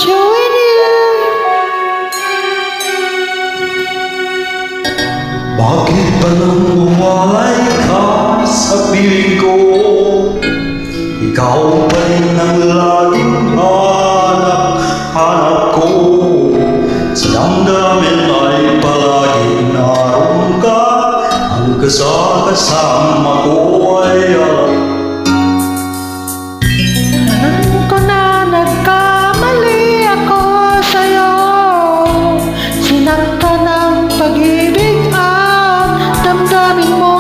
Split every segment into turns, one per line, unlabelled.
join you.
Bakit ba nang mawalay ka sa piling ko? Ikaw pa rin ang laging hanap ko. Sa damdamin ay palaging naroon ka. Ang kasama ko ay alam.
Alam ko na nagkamali ako sa'yo. Sinaktan ng pag-ibig at damdamin mo.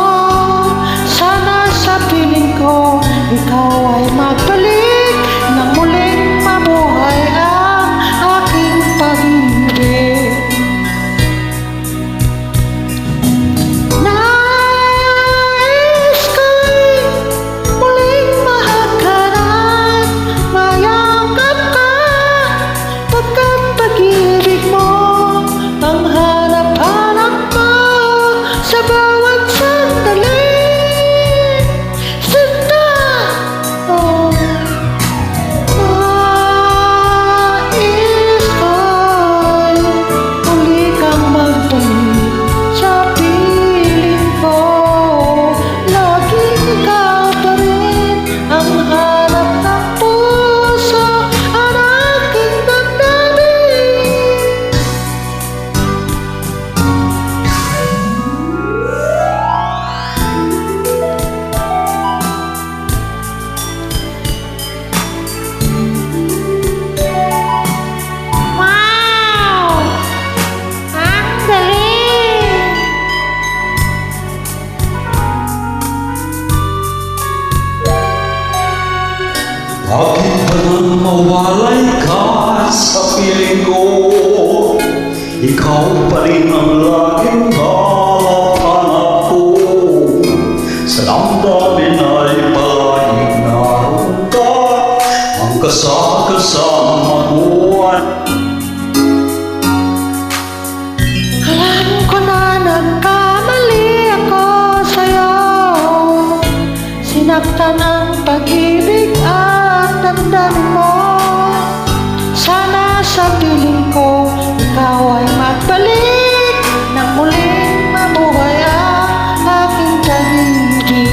Sana sa piling ko, ikaw ay magbalik nang muling mabuhay ang aking pag-ibig. Nais ko'y muling mahagkaran, mayakap ka, pagkat pag-ibig mo ang hanap-hanap ko sa bawat sandali. Sinta, oh, nais ko'y muli kang magbalik sa piling ko. Laging ikaw pa rin ang hanap ng puso at aking damdamin. Wow! Ang galing!
Bakit ba nang mawalay ka sa piling ko? Ikaw pa rin ang laging hanap ko. Sa damdamin ay palaging naroon ka. Ang kasama ko ay
Alam ko na nagkamali ako sa'yo. Sinaktan ang pag-ibig at damdamin mo. Sana sa piling ko, ikaw ay magbalik nang muling mabuhay ang aking pag-ibig.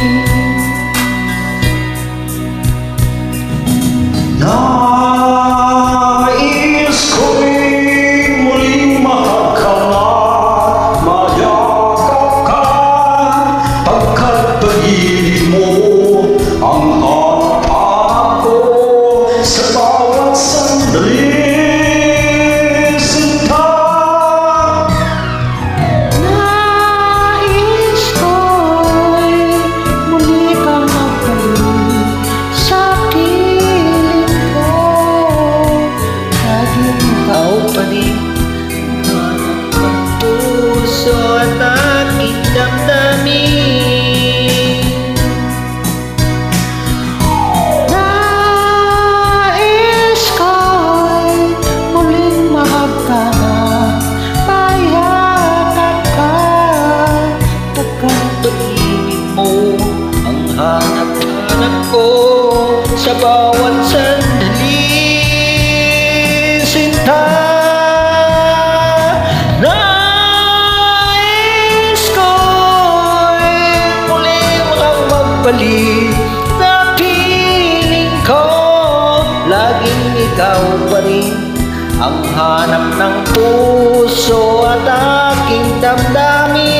nais ko'y muling mahagkanan, mayakap ka, pagkat pag-ibig mo ang hanap-hanap ko sa bawat sandali. Sinta,
Nais ko'y muli kang magbalik sa piling ko. Laging ikaw pa rin ang hanap ng puso at aking damdamin. Nais ko'y muling mahagkanan, mayakap ka, pagkat pag-ibig mo ang hanap-hanap ko sa bawat sandali. Sinta, nais ko'y muling magbalik sa piling ko. Laging ikaw pa rin ang hanap ng puso at aking damdamin.